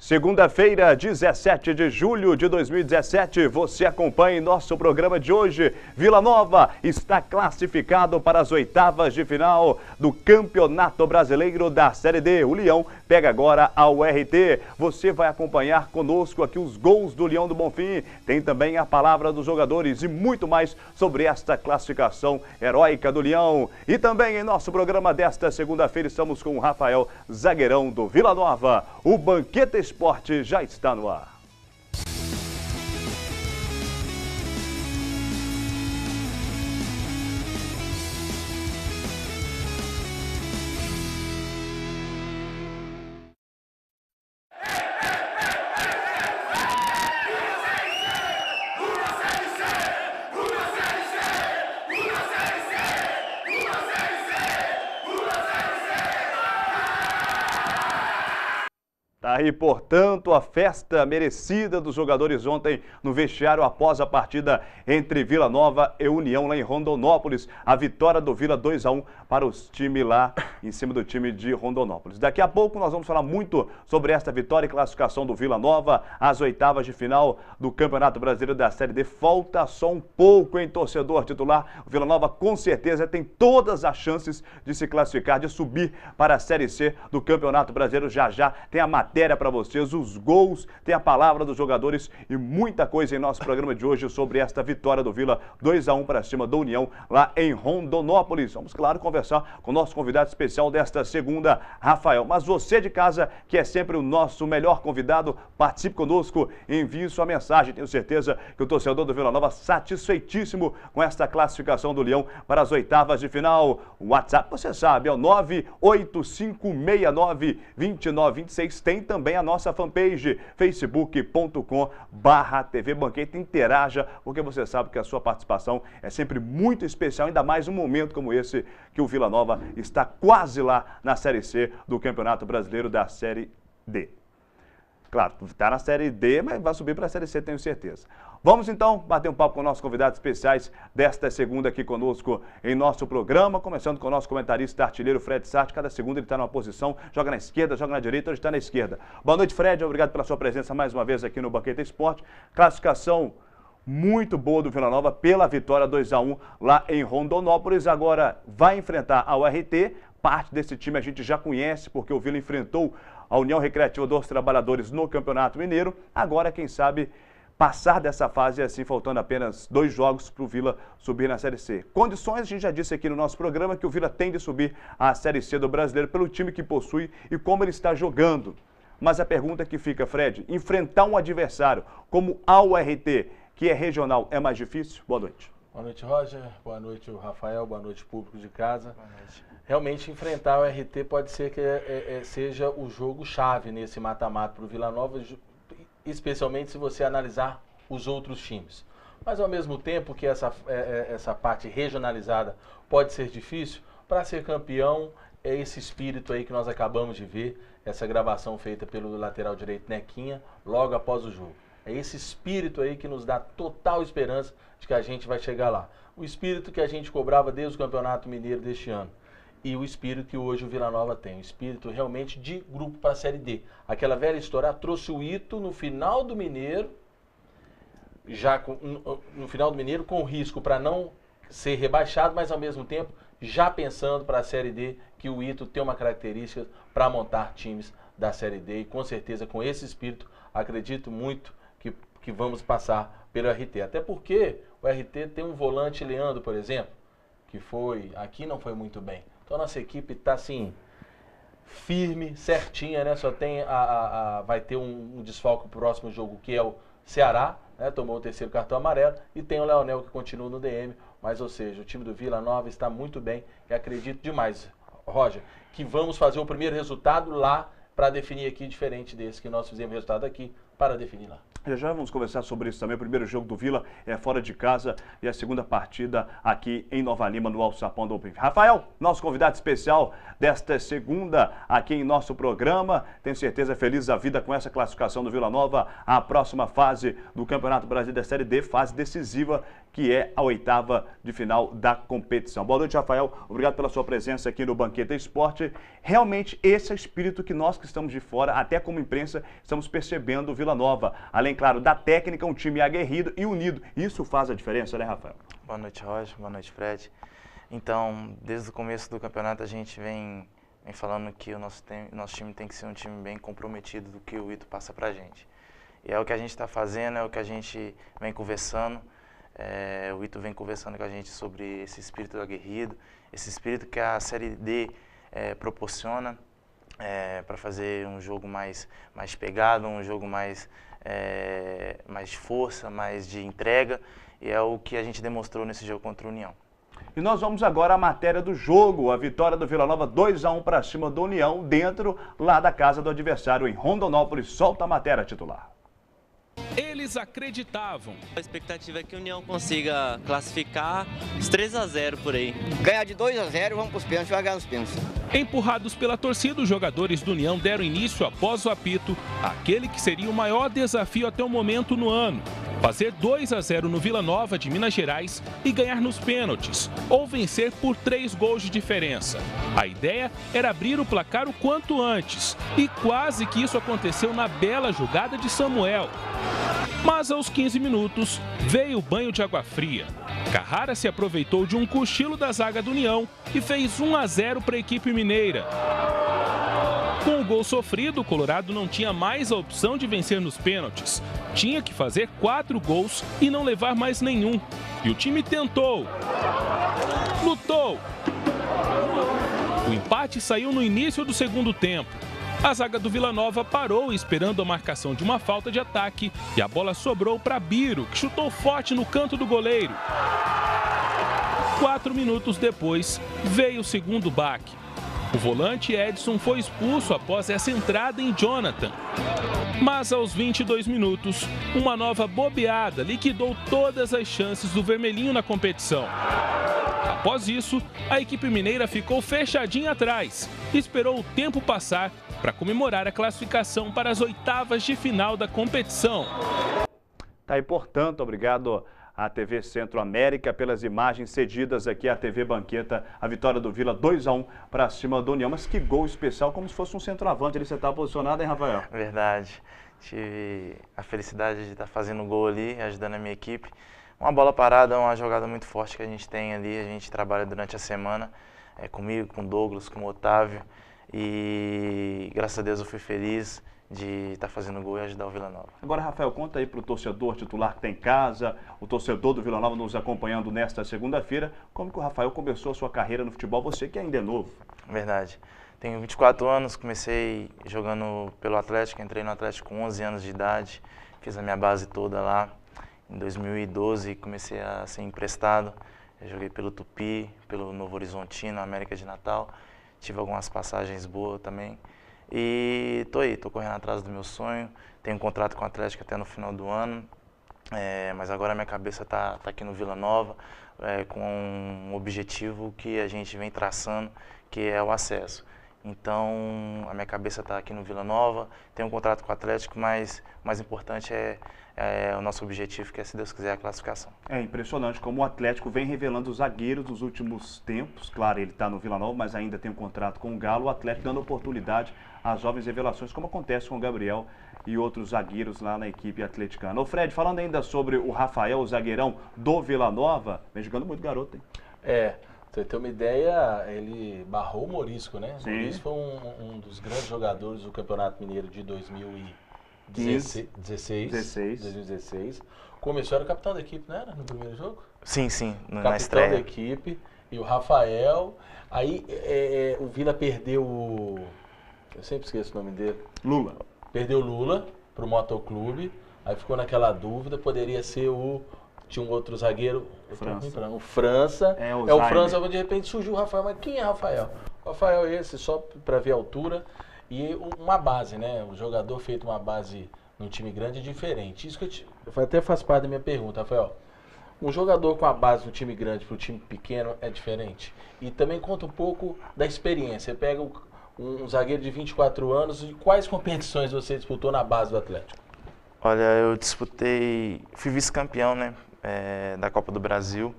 Segunda-feira, 17 de julho de 2017, você acompanha em nosso programa de hoje. Vila Nova está classificado para as oitavas de final do Campeonato Brasileiro da Série D. O Leão pega agora a URT. Você vai acompanhar conosco aqui os gols do Leão do Bonfim. Tem também a palavra dos jogadores e muito mais sobre esta classificação heróica do Leão. E também em nosso programa desta segunda-feira estamos com o Rafael, zagueirão do Vila Nova. O Banquete Esporte já está no ar. Tá aí, portanto, a festa merecida dos jogadores ontem no vestiário após a partida entre Vila Nova e União lá em Rondonópolis. A vitória do Vila 2-1 para os times lá em cima do time de Rondonópolis. Daqui a pouco nós vamos falar muito sobre esta vitória e classificação do Vila Nova às oitavas de final do Campeonato Brasileiro da Série D. Falta só um pouco, hein, torcedor titular. O Vila Nova com certeza tem todas as chances de se classificar, de subir para a Série C do Campeonato Brasileiro. Já já tem a matéria para vocês, os gols, tem a palavra dos jogadores e muita coisa em nosso programa de hoje sobre esta vitória do Vila 2-1 para cima da União lá em Rondonópolis. Vamos, claro, conversar com o nosso convidado especial desta segunda, Rafael. Mas você de casa, que é sempre o nosso melhor convidado, participe conosco, envie sua mensagem. Tenho certeza que o torcedor do Vila Nova satisfeitíssimo com esta classificação do Leão para as oitavas de final. O WhatsApp, você sabe, é o 98569-2926. Tem também a nossa fanpage, facebook.com/TV Banquete. Interaja, porque você sabe que a sua participação é sempre muito especial, ainda mais um momento como esse, que o Vila Nova está quase lá na Série C do Campeonato Brasileiro da Série D. Claro, está na Série D, mas vai subir para a Série C, tenho certeza. Vamos então bater um papo com nossos convidados especiais desta segunda aqui conosco em nosso programa, começando com o nosso comentarista artilheiro Fred Sarti. Cada segunda ele está numa posição, joga na esquerda, joga na direita, hoje está na esquerda. Boa noite, Fred, obrigado pela sua presença mais uma vez aqui no Banquete Esporte. Classificação muito boa do Vila Nova pela vitória 2-1 lá em Rondonópolis. Agora vai enfrentar a URT. Parte desse time a gente já conhece, porque o Vila enfrentou a União Recreativa dos Trabalhadores no Campeonato Mineiro. Agora, quem sabe, passar dessa fase assim, faltando apenas 2 jogos para o Vila subir na Série C. Condições, a gente já disse aqui no nosso programa, que o Vila tem de subir à Série C do Brasileiro pelo time que possui e como ele está jogando. Mas a pergunta que fica, Fred, enfrentar um adversário como a URT, que é regional, é mais difícil? Boa noite. Boa noite, Roger. Boa noite, Rafael. Boa noite, público de casa. Boa noite. Realmente, enfrentar o RT pode ser que seja o jogo-chave nesse mata-mata para o Vila Nova, especialmente se você analisar os outros times. Mas, ao mesmo tempo que essa parte regionalizada pode ser difícil, para ser campeão é esse espírito aí que nós acabamos de ver, essa gravação feita pelo lateral direito Nequinha, logo após o jogo. É esse espírito aí que nos dá total esperança de que a gente vai chegar lá. O espírito que a gente cobrava desde o Campeonato Mineiro deste ano. E o espírito que hoje o Vila Nova tem. O espírito realmente de grupo para a Série D. Aquela velha história, trouxe o Ito no final do Mineiro, no final do Mineiro, com risco para não ser rebaixado, mas ao mesmo tempo já pensando para a Série D, que o Ito tem uma característica para montar times da Série D. E com certeza, com esse espírito, acredito muito que vamos passar pelo RT. Até porque o RT tem um volante, Leandro, por exemplo, que aqui não foi muito bem. Então a nossa equipe está assim, firme, certinha, né? Só tem vai ter um desfalque pro próximo jogo, que é o Ceará, né? Tomou o 3º cartão amarelo, e tem o Leonel que continua no DM, mas ou seja, o time do Vila Nova está muito bem e acredito demais, Roger, que vamos fazer o primeiro resultado lá para definir aqui, diferente desse que nós fizemos resultado aqui, para definir lá. Já vamos conversar sobre isso também. O primeiro jogo do Vila é fora de casa e a segunda partida aqui em Nova Lima, no Alçapão do Open. Rafael, nosso convidado especial desta segunda aqui em nosso programa. Tenho certeza, feliz da vida com essa classificação do Vila Nova à próxima fase do Campeonato Brasileiro da Série D, fase decisiva, que é a 8ª de final da competição. Boa noite, Rafael. Obrigado pela sua presença aqui no Banqueta Esporte. Realmente, esse é o espírito que nós que estamos de fora, até como imprensa, estamos percebendo o Vila Nova. Além, claro, da técnica, um time aguerrido e unido. Isso faz a diferença, né, Rafael? Boa noite, Roger. Boa noite, Fred. Então, desde o começo do campeonato, a gente vem falando que o nosso time tem que ser um time bem comprometido do que o Ito passa pra gente. E é o que a gente está fazendo, é o que a gente vem conversando. O Ito vem conversando com a gente sobre esse espírito aguerrido, esse espírito que a Série D proporciona para fazer um jogo mais pegado, um jogo mais de força, mais de entrega, e é o que a gente demonstrou nesse jogo contra o União. E nós vamos agora à matéria do jogo, a vitória do Vila Nova 2-1 para cima do União, dentro lá da casa do adversário em Rondonópolis. Solta a matéria titular. Eles acreditavam. A expectativa é que o União consiga classificar os 3-0 por aí. Ganhar de 2-0, vamos para os pênaltis, vai ganhar nos pênaltis. Empurrados pela torcida, os jogadores do União deram início após o apito, aquele que seria o maior desafio até o momento no ano. Fazer 2-0 no Vila Nova de Minas Gerais e ganhar nos pênaltis, ou vencer por 3 gols de diferença. A ideia era abrir o placar o quanto antes, e quase que isso aconteceu na bela jogada de Samuel. Mas aos 15 minutos, veio o banho de água fria. Carrara se aproveitou de um cochilo da zaga do União e fez 1-0 para a equipe mineira. Com o gol sofrido, o Colorado não tinha mais a opção de vencer nos pênaltis. Tinha que fazer 4 gols e não levar mais nenhum. E o time tentou. Lutou. O empate saiu no início do segundo tempo. A zaga do Vila Nova parou esperando a marcação de uma falta de ataque e a bola sobrou para Biro, que chutou forte no canto do goleiro. 4 minutos depois, veio o segundo baque. O volante Edson foi expulso após essa entrada em Jonathan. Mas aos 22 minutos, uma nova bobeada liquidou todas as chances do vermelhinho na competição. Após isso, a equipe mineira ficou fechadinha atrás e esperou o tempo passar para comemorar a classificação para as 8ª de final da competição. Tá aí, portanto, obrigado à TV Centro-América pelas imagens cedidas aqui à TV Banqueta, a vitória do Vila 2-1 para cima do União. Mas que gol especial, como se fosse um centroavante. Ali você está posicionado, hein, Rafael? Verdade. Tive a felicidade de estar fazendo gol ali, ajudando a minha equipe. Uma bola parada é uma jogada muito forte que a gente tem ali, a gente trabalha durante a semana, comigo, com o Douglas, com o Otávio. E graças a Deus eu fui feliz de estar fazendo gol e ajudar o Vila Nova. Agora, Rafael, conta aí para o torcedor titular que está em casa, o torcedor do Vila Nova nos acompanhando nesta segunda-feira, como que o Rafael começou a sua carreira no futebol, você que ainda é novo. Verdade. Tenho 24 anos, comecei jogando pelo Atlético, entrei no Atlético com 11 anos de idade, fiz a minha base toda lá. Em 2012 comecei a ser emprestado, eu joguei pelo Tupi, pelo Novo Horizontino, América de Natal, tive algumas passagens boas também. E tô correndo atrás do meu sonho, tenho um contrato com o Atlético até no final do ano, mas agora a minha cabeça tá aqui no Vila Nova, com um objetivo que a gente vem traçando, que é o acesso. Então, a minha cabeça está aqui no Vila Nova, tenho um contrato com o Atlético, mas o mais importante é o nosso objetivo, que é, se Deus quiser, a classificação. É impressionante como o Atlético vem revelando os zagueiros nos últimos tempos. Claro, ele está no Vila Nova, mas ainda tem um contrato com o Galo. O Atlético dando oportunidade às jovens revelações, como acontece com o Gabriel e outros zagueiros lá na equipe atleticana. Ô Fred, falando ainda sobre o Rafael, o zagueirão do Vila Nova, vem jogando muito garoto, hein? Pra você ter uma ideia, ele barrou o Morisco, né? Sim. O Morisco foi um dos grandes jogadores do Campeonato Mineiro de 2016. Começou, era o capitão da equipe, não era? No primeiro jogo? Sim, na estreia. Capitão da equipe, e o Rafael. Aí o Vila perdeu o... Eu sempre esqueço o nome dele. Lula. Perdeu o Lula pro Motoclube, aí ficou naquela dúvida, poderia ser tinha um outro zagueiro, o França. O França, de repente surgiu o Rafael, mas quem é Rafael? O Rafael é esse, só para ver a altura. E uma base, né? O jogador feito uma base num time grande é diferente. Isso que até faz parte da minha pergunta, Rafael. Um jogador com a base do time grande para o time pequeno é diferente. E também conta um pouco da experiência. Você pega um zagueiro de 24 anos, e quais competições você disputou na base do Atlético? Olha, eu fui vice-campeão, né, da Copa do Brasil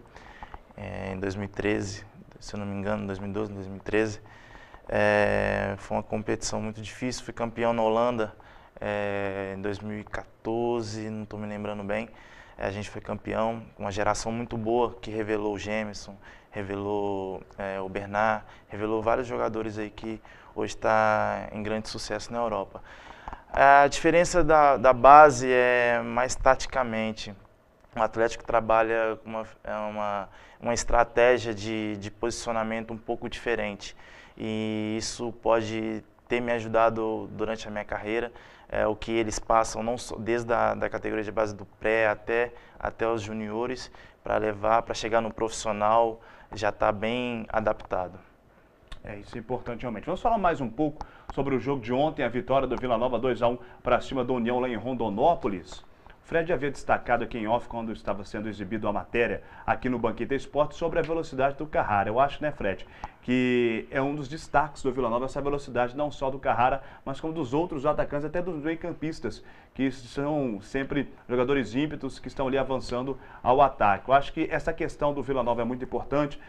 em 2013, se eu não me engano, 2012, 2013. Foi uma competição muito difícil, fui campeão na Holanda em 2014, não estou me lembrando bem. A gente foi campeão, uma geração muito boa que revelou o Gemerson, revelou o Bernard, revelou vários jogadores aí que hoje está em grande sucesso na Europa. A diferença da base é mais taticamente. O Atlético trabalha com uma estratégia de posicionamento um pouco diferente. E isso pode ter me ajudado durante a minha carreira. O que eles passam, não só, desde a categoria de base do pré até os juniores, para chegar no profissional, já está bem adaptado. Isso é importante realmente. Vamos falar mais um pouco sobre o jogo de ontem, a vitória do Vila Nova 2-1 para cima do União lá em Rondonópolis. O Fred havia destacado aqui em off, quando estava sendo exibido a matéria aqui no Banquete Esporte, sobre a velocidade do Carrara. Eu acho, né, Fred, que é um dos destaques do Vila Nova, essa velocidade não só do Carrara, mas como dos outros atacantes, até dos meio-campistas, que são sempre jogadores ímpetos que estão ali avançando ao ataque. Eu acho que essa questão do Vila Nova é muito importante,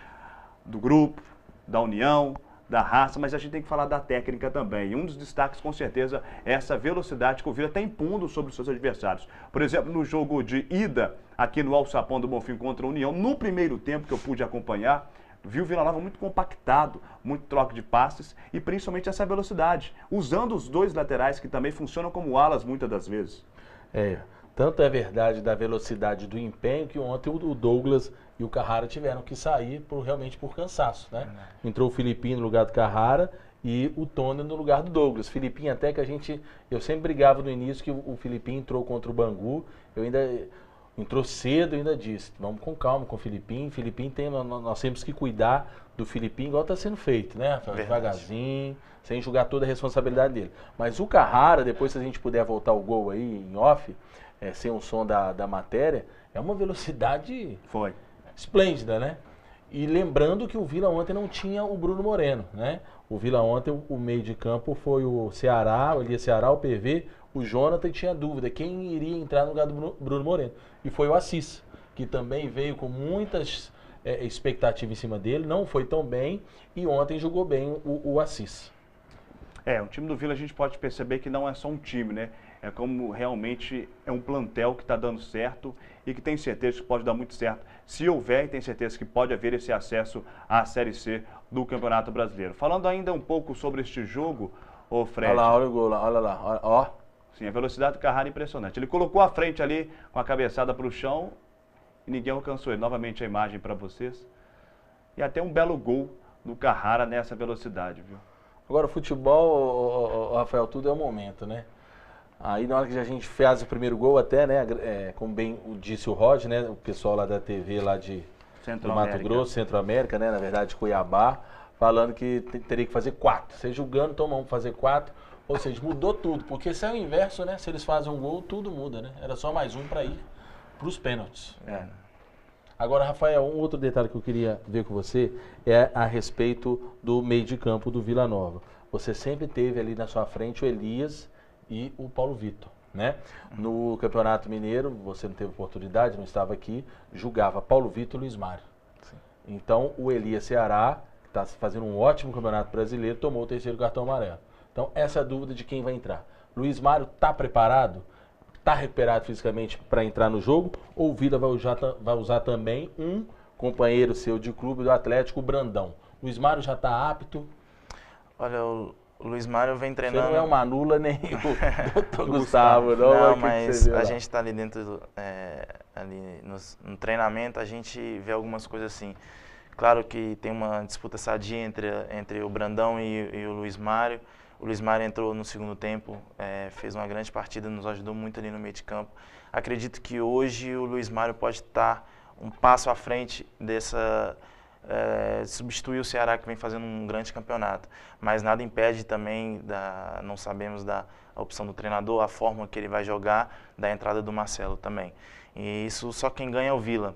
do grupo, da união, da raça, mas a gente tem que falar da técnica também. E um dos destaques, com certeza, é essa velocidade que o Vila está impondo sobre os seus adversários. Por exemplo, no jogo de ida, aqui no Alçapão do Bonfim contra a União, no primeiro tempo que eu pude acompanhar, vi o Vila Nova muito compactado, muito troca de passes e principalmente essa velocidade, usando os dois laterais que também funcionam como alas muitas das vezes. Tanto é verdade da velocidade do empenho que ontem o Douglas e o Carrara tiveram que sair realmente por cansaço, né? Entrou o Filipinho no lugar do Carrara e o Tony no lugar do Douglas. Filipinho até que eu sempre brigava no início que o Filipinho entrou contra o Bangu, entrou cedo, eu ainda disse, vamos com calma com o Filipinho. Nós temos que cuidar do Filipinho igual está sendo feito, né? Devagarzinho, sem jogar toda a responsabilidade dele. Mas o Carrara, depois se a gente puder voltar o gol aí em off, sem o som da matéria, é uma velocidade esplêndida, né? E lembrando que o Vila ontem não tinha o Bruno Moreno, né? O Vila ontem, o meio de campo foi o Ceará, o Elias Ceará, o PV, o Jonathan, e tinha dúvida quem iria entrar no lugar do Bruno Moreno. E foi o Assis, que também veio com muitas expectativas em cima dele, não foi tão bem, e ontem jogou bem o Assis. O time do Vila a gente pode perceber que não é só um time, né? É como realmente é um plantel que está dando certo e que tem certeza que pode dar muito certo. Se houver, tem certeza que pode haver esse acesso à Série C do Campeonato Brasileiro. Falando ainda um pouco sobre este jogo, o Fred... Olha o gol lá, olha lá, ó. Sim, a velocidade do Carrara é impressionante. Ele colocou a frente ali com a cabeçada para o chão e ninguém alcançou ele. Novamente a imagem para vocês. E até um belo gol do Carrara nessa velocidade, viu? Agora, o futebol, Rafael, tudo é o momento, né? Aí na hora que a gente fez o primeiro gol até, né, como bem disse o Rod, né, o pessoal lá da TV lá do Mato Grosso, Centro-América, né, na verdade Cuiabá, falando que teria que fazer 4. Você julgando, então vamos fazer 4. Ou seja, mudou tudo, porque se é o inverso, né, se eles fazem um gol, tudo muda, né? Era só mais um para ir para os pênaltis. Agora, Rafael, um outro detalhe que eu queria ver com você é a respeito do meio de campo do Vila Nova. Você sempre teve ali na sua frente o Elias e o Paulo Vitor, né? No Campeonato Mineiro, você não teve oportunidade, não estava aqui, julgava Paulo Vitor e Luiz Mário. Sim. Então, o Elias Ceará, que está fazendo um ótimo Campeonato Brasileiro, tomou o 3º cartão amarelo. Então, essa é a dúvida de quem vai entrar. Luiz Mário está preparado? Está recuperado fisicamente para entrar no jogo? Ou o Vila vai usar também um companheiro seu de clube do Atlético, o Brandão? Luiz Mário já está apto? Olha, o Luiz Mário vem treinando... Você não é o Manula nem o Dr. Gustavo, não? Não, mas a gente está ali dentro, ali no treinamento, a gente vê algumas coisas assim. Claro que tem uma disputa sadia entre o Brandão e o Luiz Mário. O Luiz Mário entrou no segundo tempo, fez uma grande partida, nos ajudou muito ali no meio de campo. Acredito que hoje o Luiz Mário pode estar um passo à frente substituir o Ceará, que vem fazendo um grande campeonato. Mas nada impede também, não sabemos da opção do treinador, a forma que ele vai jogar, da entrada do Marcelo também. E isso só quem ganha é o Vila,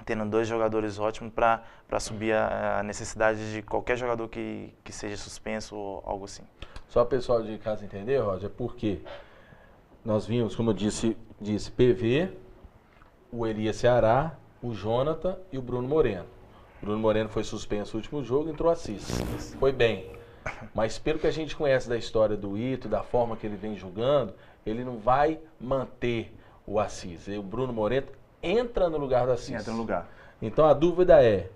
tendo 2 jogadores ótimos para subir a necessidade de qualquer jogador que seja suspenso ou algo assim. Só o pessoal de casa entender, Roger, porque nós vimos, como eu disse PV, o Elias Ceará, o Jonathan e o Bruno Moreno. O Bruno Moreno foi suspenso no último jogo, entrou Assis. Foi bem. Mas pelo que a gente conhece da história do Ito, da forma que ele vem jogando, ele não vai manter o Assis. E o Bruno Moreno entra no lugar do Assis. Entra no lugar. Então a dúvida é,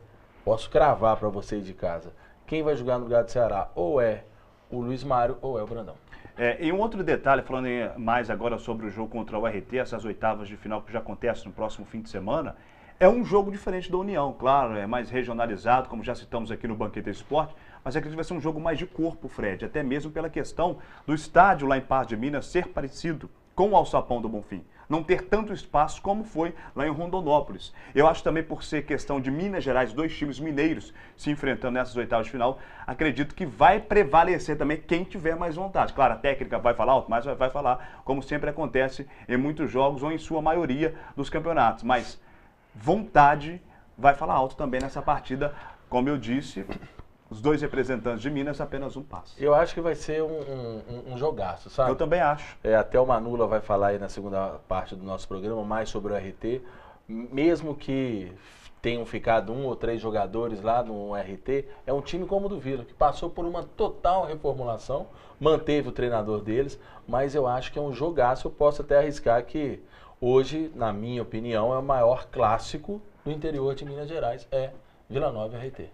posso cravar para vocês de casa, quem vai jogar no lugar do Ceará? Ou é o Luiz Mário ou é o Brandão. E um outro detalhe, falando mais agora sobre o jogo contra o RT, essas oitavas de final que já acontece no próximo fim de semana, é um jogo diferente da União, claro, é mais regionalizado, como já citamos aqui no Banquete Esporte, mas acredito que vai ser um jogo mais de corpo, Fred, até mesmo pela questão do estádio lá em Patos de Minas ser parecido com o Alçapão do Bonfim, não ter tanto espaço como foi lá em Rondonópolis. Eu acho também por ser questão de Minas Gerais, 2 times mineiros se enfrentando nessas oitavas de final, acredito que vai prevalecer também quem tiver mais vontade. Claro, a técnica vai falar alto, mas vai falar, como sempre acontece em muitos jogos ou em sua maioria dos campeonatos, mas vontade vai falar alto também nessa partida, como eu disse. Os 2 representantes de Minas, apenas um passe. Eu acho que vai ser um jogaço, sabe? Eu também acho. Até o Manula vai falar aí na segunda parte do nosso programa mais sobre o RT. Mesmo que tenham ficado 1 ou 3 jogadores lá no RT, é um time como o do Vila, que passou por uma total reformulação, manteve o treinador deles, mas eu acho que é um jogaço. Eu posso até arriscar que hoje, na minha opinião, é o maior clássico do interior de Minas Gerais, é Vila Nova e RT.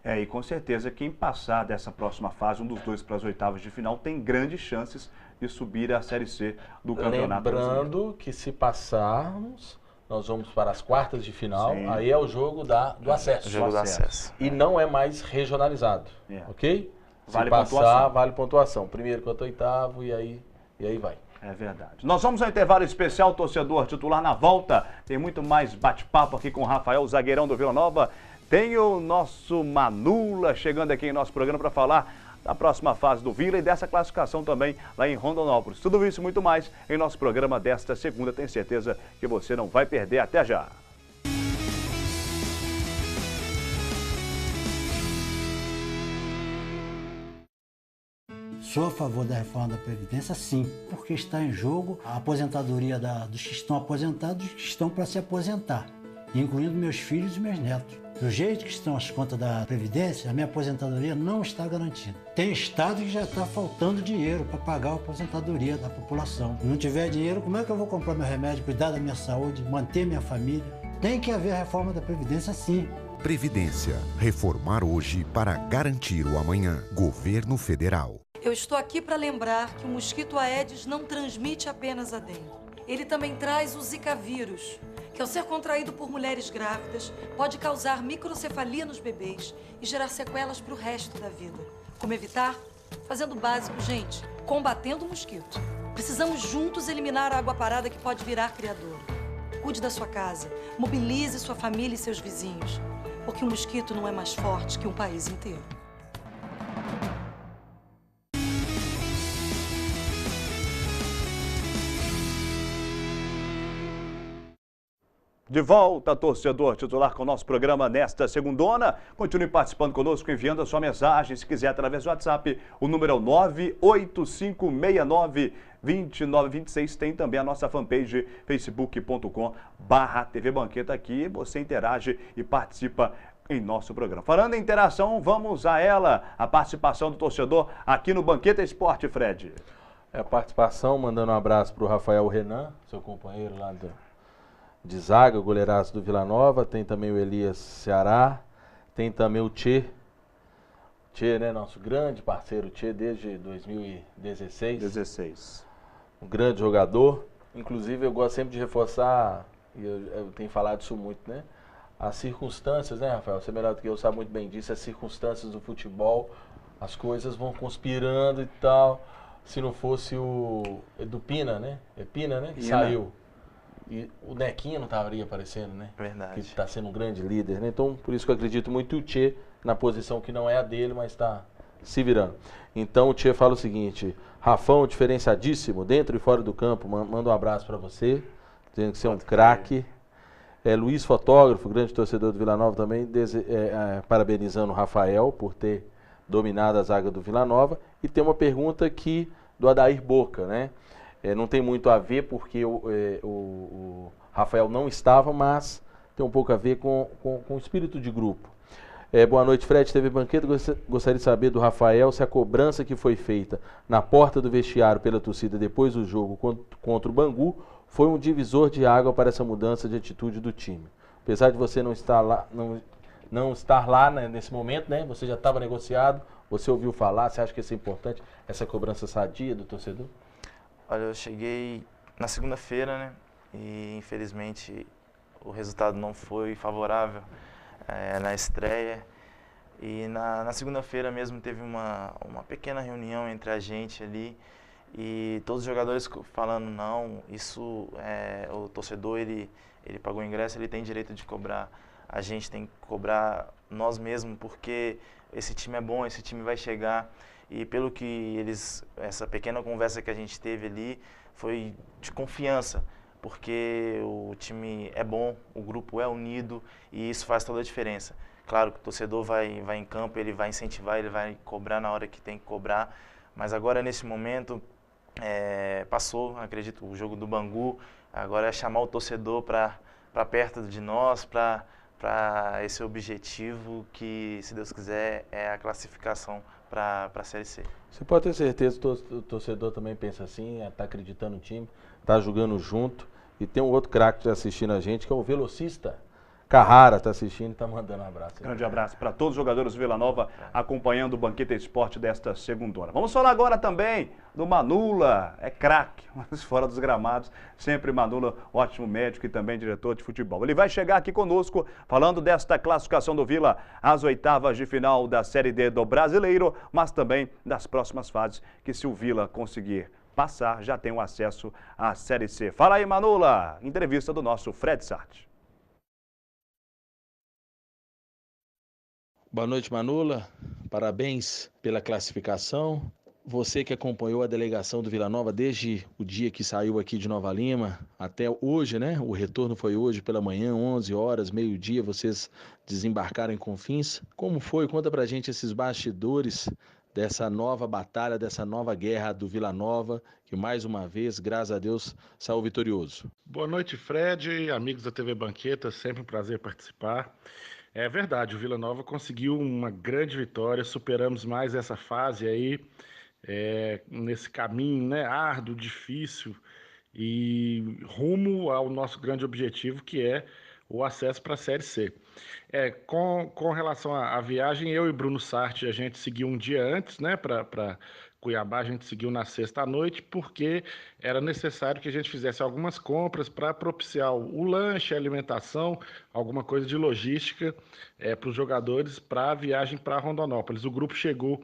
E com certeza quem passar dessa próxima fase, um dos 2 para as oitavas de final, tem grandes chances de subir à Série C do Campeonato Brasileiro. Lembrando que se passarmos, nós vamos para as quartas de final, Sim. Aí é o jogo do acesso. O jogo do acesso. E não é mais regionalizado, ok? Vale se passar, pontuação. vale pontuação. Primeiro contra oitavo e aí vai. É verdade. Nós vamos ao intervalo especial, torcedor titular. Na volta, tem muito mais bate-papo aqui com o Rafael, o zagueirão do Vila Nova. Tem o nosso Manula chegando aqui em nosso programa para falar da próxima fase do Vila e dessa classificação também lá em Rondonópolis. Tudo isso e muito mais em nosso programa desta segunda. Tenho certeza que você não vai perder. Até já! Sou a favor da reforma da Previdência, sim, porque está em jogo a aposentadoria dos que estão aposentados e dos que estão para se aposentar, incluindo meus filhos e meus netos. Do jeito que estão as contas da Previdência, a minha aposentadoria não está garantida. Tem estado que já está faltando dinheiro para pagar a aposentadoria da população. Se não tiver dinheiro, como é que eu vou comprar meu remédio, cuidar da minha saúde, manter minha família? Tem que haver a reforma da Previdência, sim. Previdência. Reformar hoje para garantir o amanhã. Governo Federal. Eu estou aqui para lembrar que o mosquito Aedes não transmite apenas a dengue. Ele também traz o Zika vírus, que ao ser contraído por mulheres grávidas, pode causar microcefalia nos bebês e gerar sequelas para o resto da vida. Como evitar? Fazendo o básico, gente, combatendo o mosquito. Precisamos juntos eliminar a água parada que pode virar criador. Cuide da sua casa, mobilize sua família e seus vizinhos, porque um mosquito não é mais forte que um país inteiro. De volta, torcedor titular, com o nosso programa nesta segundona. Continue participando conosco, enviando a sua mensagem, se quiser, através do WhatsApp. O número é o 98569-2926. Tem também a nossa fanpage, facebook.com/TV Banqueta. Aqui você interage e participa em nosso programa. Falando em interação, vamos a ela, a participação do torcedor aqui no Banqueta Esporte, Fred. A participação, mandando um abraço para o Rafael Renan, seu companheiro lá de zaga, o goleiraço do Vila Nova. Tem também o Elias Ceará, tem também o Tchê, né, nosso grande parceiro Tchê desde 2016. Um grande jogador. Inclusive eu gosto sempre de reforçar, e eu tenho falado isso muito, né? As circunstâncias, né, Rafael? Você é melhor do que eu, sabe muito bem disso, as circunstâncias do futebol, as coisas vão conspirando e tal. Se não fosse o do Pina, né? É Pina, né? Que saiu. E o Nequinha não estaria aparecendo, né? Verdade. Que está sendo um grande líder, né? Então, por isso que eu acredito muito o Tchê na posição que não é a dele, mas está se virando. Então, o Tchê fala o seguinte: Rafão, diferenciadíssimo, dentro e fora do campo, manda um abraço para você, dizendo que você é um craque. Luiz Fotógrafo, grande torcedor do Vila Nova também, parabenizando o Rafael por ter dominado a zaga do Vila Nova. E tem uma pergunta aqui do Adair Boca, né? Não tem muito a ver porque o Rafael não estava, mas tem um pouco a ver com o espírito de grupo. Boa noite, Fred, TV Banqueta. Gostaria de saber do Rafael se a cobrança que foi feita na porta do vestiário pela torcida depois do jogo contra o Bangu foi um divisor de água para essa mudança de atitude do time. Apesar de você não estar lá, né, nesse momento, né? Você já estava negociado, você ouviu falar, você acha que isso é importante, essa cobrança sadia do torcedor? Olha, eu cheguei na segunda-feira, né? E infelizmente o resultado não foi favorável na estreia. E na segunda-feira mesmo teve uma pequena reunião entre a gente ali. E todos os jogadores falando, não, isso, o torcedor, ele pagou o ingresso, ele tem direito de cobrar. A gente tem que cobrar nós mesmos, porque esse time é bom, esse time vai chegar. E pelo que essa pequena conversa que a gente teve ali, foi de confiança, porque o time é bom, o grupo é unido e isso faz toda a diferença. Claro que o torcedor vai em campo, ele vai incentivar, ele vai cobrar na hora que tem que cobrar, mas agora nesse momento passou, acredito, o jogo do Bangu, agora é chamar o torcedor para perto de nós, para esse objetivo que, se Deus quiser, é a classificação para a Série C. Você pode ter certeza que o torcedor também pensa assim, está acreditando no time, está jogando junto. E tem um outro craque que está assistindo a gente, que é o velocista Carrara, está assistindo e está mandando um abraço. Grande abraço para todos os jogadores do Vila Nova acompanhando o Banqueta Esporte desta segunda-feira. Vamos falar agora também do Manula, é craque, mas fora dos gramados, sempre Manula, ótimo médico e também diretor de futebol. Ele vai chegar aqui conosco falando desta classificação do Vila às oitavas de final da Série D do Brasileiro, mas também das próximas fases, que se o Vila conseguir passar, já tem o acesso à Série C. Fala aí, Manula, entrevista do nosso Fred Sarti. Boa noite, Manula. Parabéns pela classificação. Você que acompanhou a delegação do Vila Nova desde o dia que saiu aqui de Nova Lima até hoje, né? O retorno foi hoje pela manhã, 11 horas, meio-dia, vocês desembarcaram em Confins. Como foi? Conta pra gente esses bastidores dessa nova batalha, dessa nova guerra do Vila Nova, que mais uma vez, graças a Deus, saiu vitorioso. Boa noite, Fred, amigos da TV Banqueta, sempre um prazer participar. É verdade, o Vila Nova conseguiu uma grande vitória, superamos mais essa fase aí, nesse caminho, né, árduo, difícil e rumo ao nosso grande objetivo, que é o acesso para a Série C. Com relação à viagem, eu e Bruno Sarti, a gente seguiu um dia antes, né, para Cuiabá, a gente seguiu na sexta à noite, porque era necessário que a gente fizesse algumas compras para propiciar o lanche, a alimentação, alguma coisa de logística para os jogadores para a viagem para Rondonópolis. O grupo chegou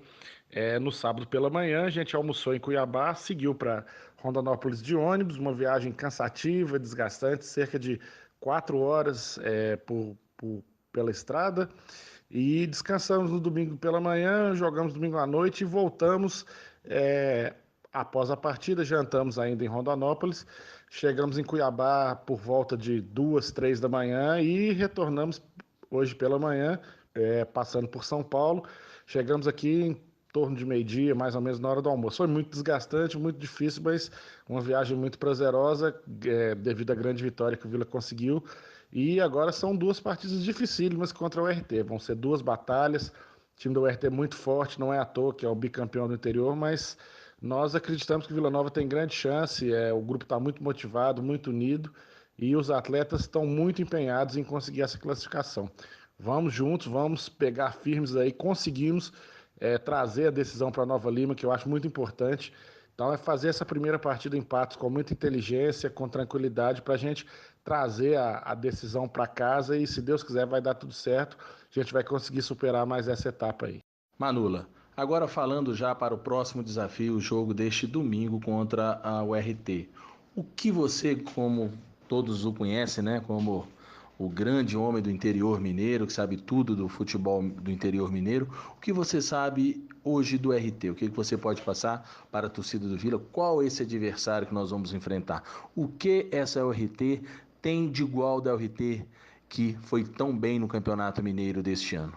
no sábado pela manhã, a gente almoçou em Cuiabá, seguiu para Rondonópolis de ônibus, uma viagem cansativa, desgastante, cerca de 4 horas pela estrada, e descansamos no domingo pela manhã, jogamos domingo à noite e voltamos após a partida, jantamos ainda em Rondonópolis, chegamos em Cuiabá por volta de 2, 3 da manhã e retornamos hoje pela manhã, passando por São Paulo, chegamos aqui em torno de meio-dia, mais ou menos na hora do almoço. Foi muito desgastante, muito difícil, mas uma viagem muito prazerosa, devido à grande vitória que o Vila conseguiu. E agora são 2 partidas dificílimas contra o URT. Vão ser 2 batalhas. O time do URT é muito forte, não é à toa que é o bicampeão do interior, mas nós acreditamos que o Vila Nova tem grande chance. O grupo está muito motivado, muito unido e os atletas estão muito empenhados em conseguir essa classificação. Vamos juntos, vamos pegar firmes aí, conseguimos trazer a decisão para Nova Lima, que eu acho muito importante. Então é fazer essa primeira partida em Patos com muita inteligência, com tranquilidade, para a gente trazer a decisão para casa e, se Deus quiser, vai dar tudo certo. A gente vai conseguir superar mais essa etapa aí. Manula, agora falando já para o próximo desafio, o jogo deste domingo contra a URT. O que você, como todos o conhecem, né, como o grande homem do interior mineiro, que sabe tudo do futebol do interior mineiro. O que você sabe hoje do RT? O que você pode passar para a torcida do Vila? Qual esse adversário que nós vamos enfrentar? O que essa URT tem de igual da URT que foi tão bem no Campeonato Mineiro deste ano?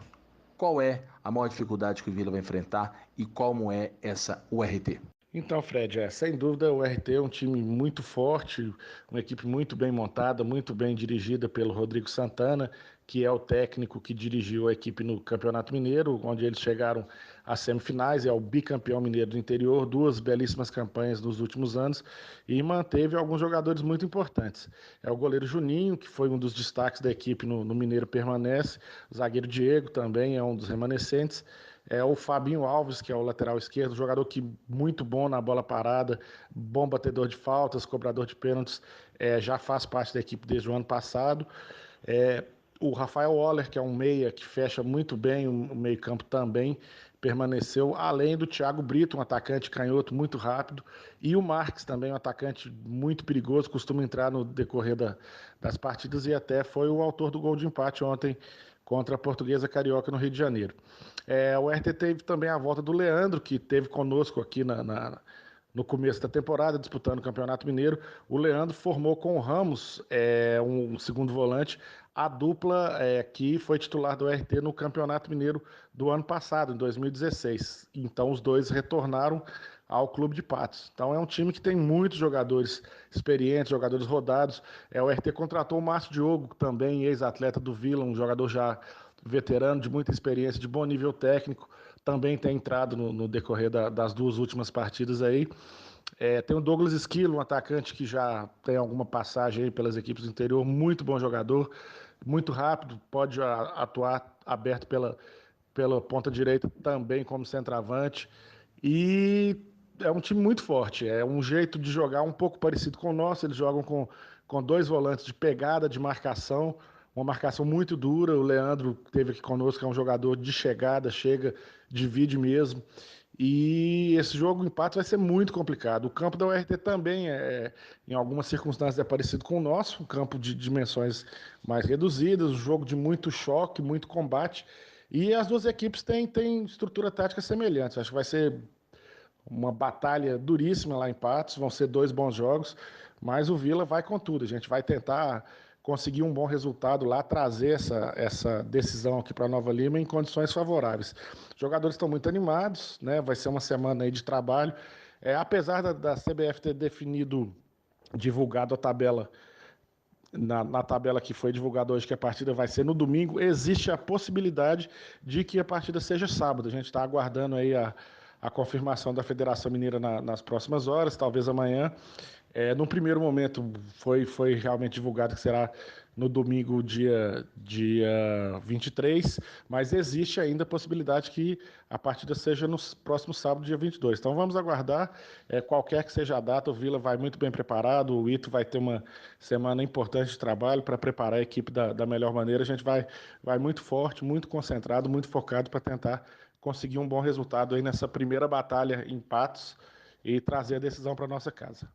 Qual é a maior dificuldade que o Vila vai enfrentar e como é essa URT? Então, Fred, sem dúvida o RT é um time muito forte, uma equipe muito bem montada, muito bem dirigida pelo Rodrigo Santana, que é o técnico que dirigiu a equipe no Campeonato Mineiro, onde eles chegaram às semifinais, é o bicampeão mineiro do interior, 2 belíssimas campanhas nos últimos anos e manteve alguns jogadores muito importantes. É o goleiro Juninho, que foi um dos destaques da equipe no Mineiro, permanece, o zagueiro Diego também é um dos remanescentes, é o Fabinho Alves, que é o lateral esquerdo, jogador que muito bom na bola parada, bom batedor de faltas, cobrador de pênaltis, já faz parte da equipe desde o ano passado. O Rafael Oller, que é um meia que fecha muito bem o meio-campo também, permaneceu, além do Thiago Brito, um atacante canhoto muito rápido, e o Marques também, um atacante muito perigoso, costuma entrar no decorrer das partidas e até foi o autor do gol de empate ontem contra a Portuguesa Carioca no Rio de Janeiro. O RT teve também a volta do Leandro, que esteve conosco aqui no começo da temporada, disputando o Campeonato Mineiro. O Leandro formou com o Ramos, um segundo volante, a dupla que foi titular do RT no Campeonato Mineiro do ano passado, em 2016. Então os dois retornaram ao Clube de Patos. Então é um time que tem muitos jogadores experientes, jogadores rodados. O RT contratou o Márcio Diogo, também ex-atleta do Vila, um jogador já veterano, de muita experiência, de bom nível técnico, também tem entrado no decorrer das 2 últimas partidas aí. Tem o Douglas Esquilo, um atacante que já tem alguma passagem aí pelas equipes do interior, muito bom jogador, muito rápido, pode atuar aberto pela ponta direita também como centroavante, e é um time muito forte, é um jeito de jogar um pouco parecido com o nosso, eles jogam com 2 volantes de pegada, de marcação, uma marcação muito dura. O Leandro esteve aqui conosco, é um jogador de chegada, chega, divide mesmo. E esse jogo, o empate, vai ser muito complicado. O campo da URT também, em algumas circunstâncias, é parecido com o nosso, um campo de dimensões mais reduzidas, um jogo de muito choque, muito combate. E as 2 equipes têm estrutura tática semelhante. Acho que vai ser uma batalha duríssima lá em Patos, vão ser 2 bons jogos, mas o Vila vai com tudo. A gente vai tentar conseguir um bom resultado lá, trazer essa decisão aqui para Nova Lima em condições favoráveis. Os jogadores estão muito animados, né? Vai ser uma semana aí de trabalho. Apesar da CBF ter divulgado a tabela, na tabela que foi divulgada hoje, que a partida vai ser no domingo, existe a possibilidade de que a partida seja sábado. A gente está aguardando aí a confirmação da Federação Mineira nas próximas horas, talvez amanhã. No primeiro momento foi realmente divulgado que será no domingo, dia 23, mas existe ainda a possibilidade que a partida seja no próximo sábado, dia 22. Então vamos aguardar, qualquer que seja a data, o Vila vai muito bem preparado, o Ito vai ter uma semana importante de trabalho para preparar a equipe da melhor maneira. A gente vai muito forte, muito concentrado, muito focado para tentar conseguir um bom resultado aí nessa primeira batalha em Patos e trazer a decisão para nossa casa.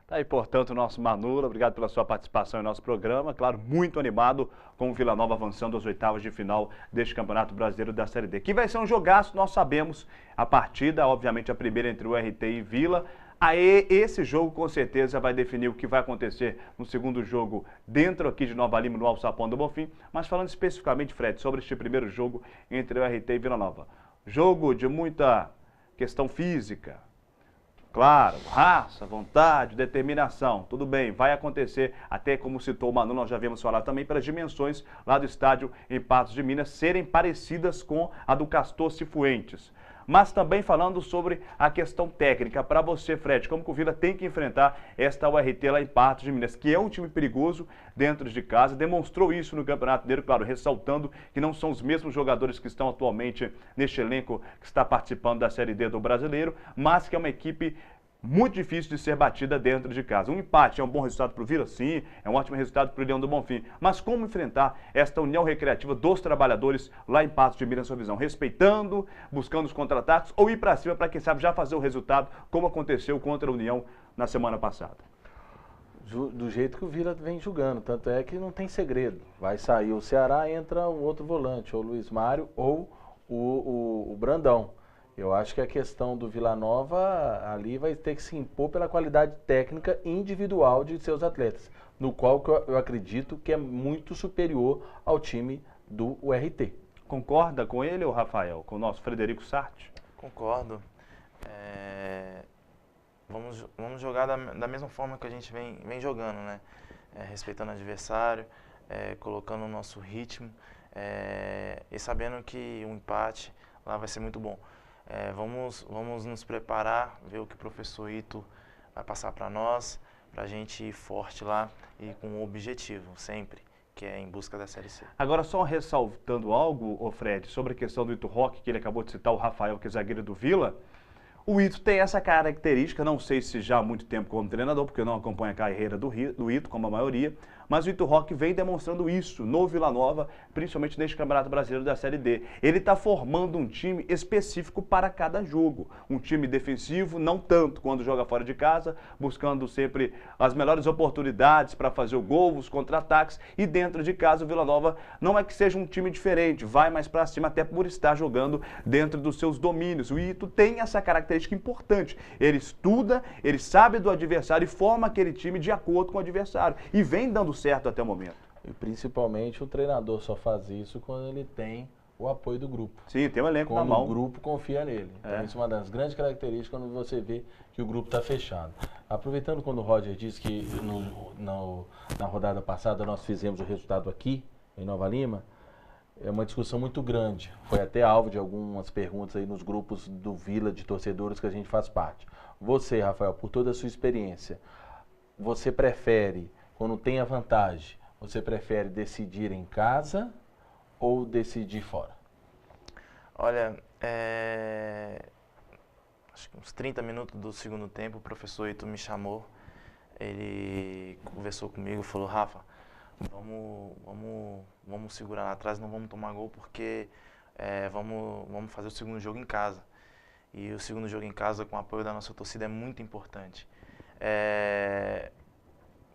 Tá aí, portanto, o nosso Manula, obrigado pela sua participação em nosso programa. Claro, muito animado com o Vila Nova avançando às 8ª de final deste Campeonato Brasileiro da Série D. Que vai ser um jogaço, nós sabemos, a partida, obviamente a primeira entre o RT e Vila. Aí esse jogo com certeza vai definir o que vai acontecer no segundo jogo dentro aqui de Nova Lima, no Alçapão do Bonfim. Mas falando especificamente, Fred, sobre este primeiro jogo entre o RT e Vila Nova. Jogo de muita questão física. Claro, raça, vontade, determinação, tudo bem, vai acontecer, até como citou o Manu, nós já vimos falar também, pelas dimensões lá do estádio em Patos de Minas serem parecidas com a do Castor Cifuentes. Mas também falando sobre a questão técnica, para você, Fred, como que o Vila tem que enfrentar esta URT lá em Patos de Minas, que é um time perigoso dentro de casa, demonstrou isso no Campeonato Mineiro, claro, ressaltando que não são os mesmos jogadores que estão atualmente neste elenco que está participando da Série D do Brasileiro, mas que é uma equipe muito difícil de ser batida dentro de casa. Um empate é um bom resultado para o Vila? Sim, é um ótimo resultado para o Leão do Bonfim. Mas como enfrentar esta união recreativa dos trabalhadores lá em Patos de Minas, na sua visão? Respeitando, buscando os contra-ataques ou ir para cima para, quem sabe, já fazer o resultado, como aconteceu contra a União na semana passada? do jeito que o Vila vem jogando. Tanto é que não tem segredo. Vai sair o Ceará, entra o outro volante, ou o Luiz Mário ou o Brandão. Eu acho que a questão do Vila Nova ali vai ter que se impor pela qualidade técnica individual de seus atletas, no qual eu acredito que é muito superior ao time do URT. Concorda com ele, ou Rafael, com o nosso Frederico Sarti? Concordo. Vamos jogar da mesma forma que a gente vem jogando, né? Respeitando o adversário, colocando o nosso ritmo e sabendo que um empate lá vai ser muito bom. Vamos nos preparar, ver o que o professor Ito vai passar para nós, para a gente ir forte lá e com um objetivo sempre, que é em busca da Série C. Agora, só ressaltando algo, ô Fred, sobre a questão do Ito Roque, que ele acabou de citar, o Rafael, que é zagueiro do Vila. O Ito tem essa característica, não sei se já há muito tempo como treinador, porque eu não acompanho a carreira do Ito, como a maioria, mas o Ito Roque vem demonstrando isso no Vila Nova, principalmente neste Campeonato Brasileiro da Série D. Ele está formando um time específico para cada jogo. Um time defensivo, não tanto quando joga fora de casa, buscando sempre as melhores oportunidades para fazer o gol, os contra-ataques. E dentro de casa, o Vila Nova não é que seja um time diferente, vai mais para cima, até por estar jogando dentro dos seus domínios. O Ito tem essa característica importante. Ele estuda, ele sabe do adversário e forma aquele time de acordo com o adversário. E vem dando certo até o momento. E principalmente o treinador só faz isso quando ele tem o apoio do grupo. Sim, tem um elenco na mão. Quando o grupo confia nele. Então, isso é uma das grandes características quando você vê que o grupo está fechado. Aproveitando quando o Roger disse que na rodada passada nós fizemos o resultado aqui, em Nova Lima, é uma discussão muito grande. Foi até alvo de algumas perguntas aí nos grupos do Vila, de torcedores que a gente faz parte. Você, Rafael, por toda a sua experiência, você prefere, quando tem a vantagem, você prefere decidir em casa ou decidir fora? Olha, acho que uns 30 minutos do segundo tempo, o professor Ito me chamou, ele conversou comigo, falou: Rafa, vamos segurar lá atrás, não vamos tomar gol porque vamos fazer o segundo jogo em casa. E o segundo jogo em casa, com o apoio da nossa torcida, é muito importante.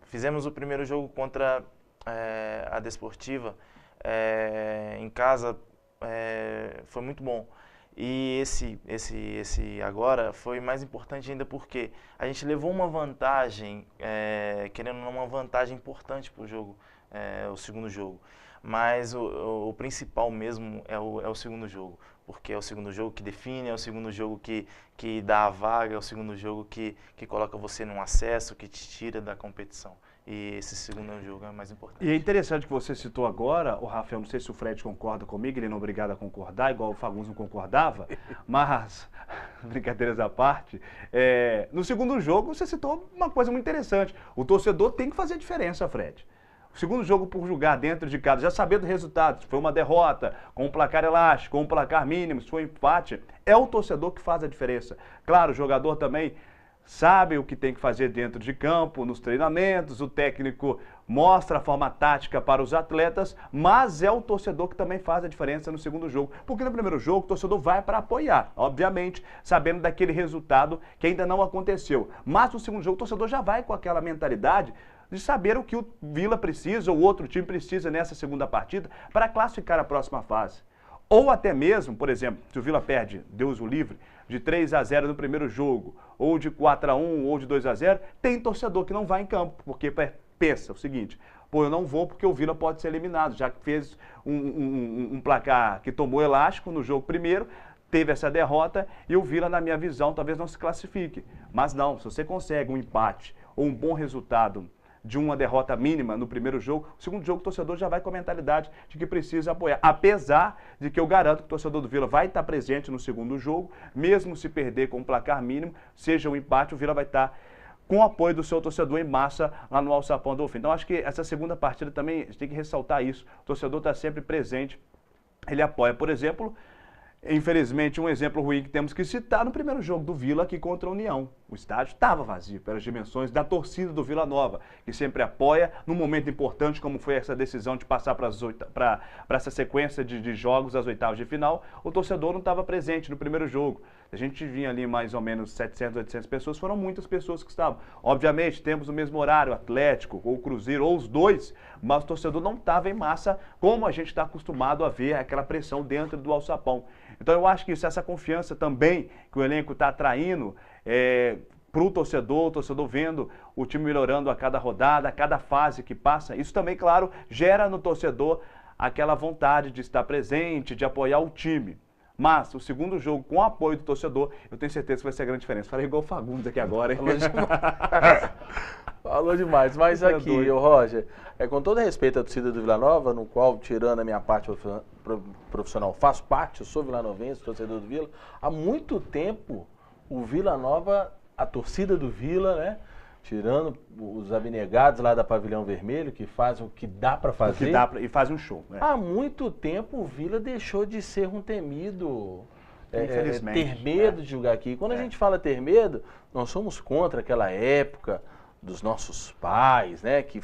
Fizemos o primeiro jogo contra a Desportiva em casa, foi muito bom. E esse agora foi mais importante ainda porque a gente levou uma vantagem, querendo ou não, uma vantagem importante para o jogo, o segundo jogo. Mas o principal mesmo é o segundo jogo, porque é o segundo jogo que define, é o segundo jogo que dá a vaga, é o segundo jogo que coloca você num acesso, que te tira da competição. E esse segundo jogo é mais importante. E é interessante que você citou agora, o Rafael, não sei se o Fred concorda comigo, ele não é obrigado a concordar, igual o Fagundes não concordava, mas, brincadeiras à parte, no segundo jogo você citou uma coisa muito interessante. O torcedor tem que fazer a diferença, Fred. O segundo jogo por jogar dentro de casa, já sabendo do resultado, se foi uma derrota, com um placar elástico, com um placar mínimo, se foi um empate, é o torcedor que faz a diferença. Claro, o jogador também sabe o que tem que fazer dentro de campo, nos treinamentos, o técnico mostra a forma tática para os atletas, mas é o torcedor que também faz a diferença no segundo jogo. Porque no primeiro jogo o torcedor vai para apoiar, obviamente, sabendo daquele resultado que ainda não aconteceu. Mas no segundo jogo o torcedor já vai com aquela mentalidade de saber o que o Vila precisa ou o outro time precisa nessa segunda partida para classificar a próxima fase. Ou até mesmo, por exemplo, se o Vila perde, Deus o livre, de 3-0 no primeiro jogo, ou de 4-1, ou de 2-0, tem torcedor que não vai em campo, porque pensa o seguinte: pô, eu não vou porque o Vila pode ser eliminado, já que fez um placar que tomou elástico no jogo primeiro, teve essa derrota e o Vila, na minha visão, talvez não se classifique. Mas não, se você consegue um empate ou um bom resultado de uma derrota mínima no primeiro jogo, o segundo jogo o torcedor já vai com a mentalidade de que precisa apoiar. Apesar de que eu garanto que o torcedor do Vila vai estar presente no segundo jogo, mesmo se perder com um placar mínimo, seja um empate, o Vila vai estar com o apoio do seu torcedor em massa lá no Alçapão do Ofim. Então acho que essa segunda partida também, a gente tem que ressaltar isso. O torcedor está sempre presente, ele apoia. Por exemplo, infelizmente, um exemplo ruim que temos que citar no primeiro jogo do Vila aqui contra a União. O estádio estava vazio pelas dimensões da torcida do Vila Nova, que sempre apoia num momento importante, como foi essa decisão de passar para essa sequência de jogos das oitavas de final. O torcedor não estava presente no primeiro jogo. A gente vinha ali mais ou menos 700, 800 pessoas, foram muitas pessoas que estavam. Obviamente, temos o mesmo horário, Atlético ou Cruzeiro, ou os dois, mas o torcedor não estava em massa como a gente está acostumado a ver aquela pressão dentro do alçapão. Então eu acho que isso, essa confiança também que o elenco está atraindo para o torcedor vendo o time melhorando a cada rodada, a cada fase que passa, isso também, claro, gera no torcedor aquela vontade de estar presente, de apoiar o time. Mas o segundo jogo, com o apoio do torcedor, eu tenho certeza que vai ser a grande diferença. Falei igual o Fagundes aqui agora, hein? Falou demais. Mas aqui, Roger, com todo respeito à torcida do Vila Nova, no qual, tirando a minha parte profissional, faço parte, eu sou vilanovense, torcedor do Vila, há muito tempo o Vila Nova, a torcida do Vila, né? Tirando os abnegados lá da Pavilhão Vermelho, que fazem o que dá para fazer. E fazem um show. Né? Há muito tempo o Vila deixou de ser um temido, Infelizmente, ter medo de jogar aqui. Quando a gente fala ter medo, nós somos contra aquela época dos nossos pais, né? Que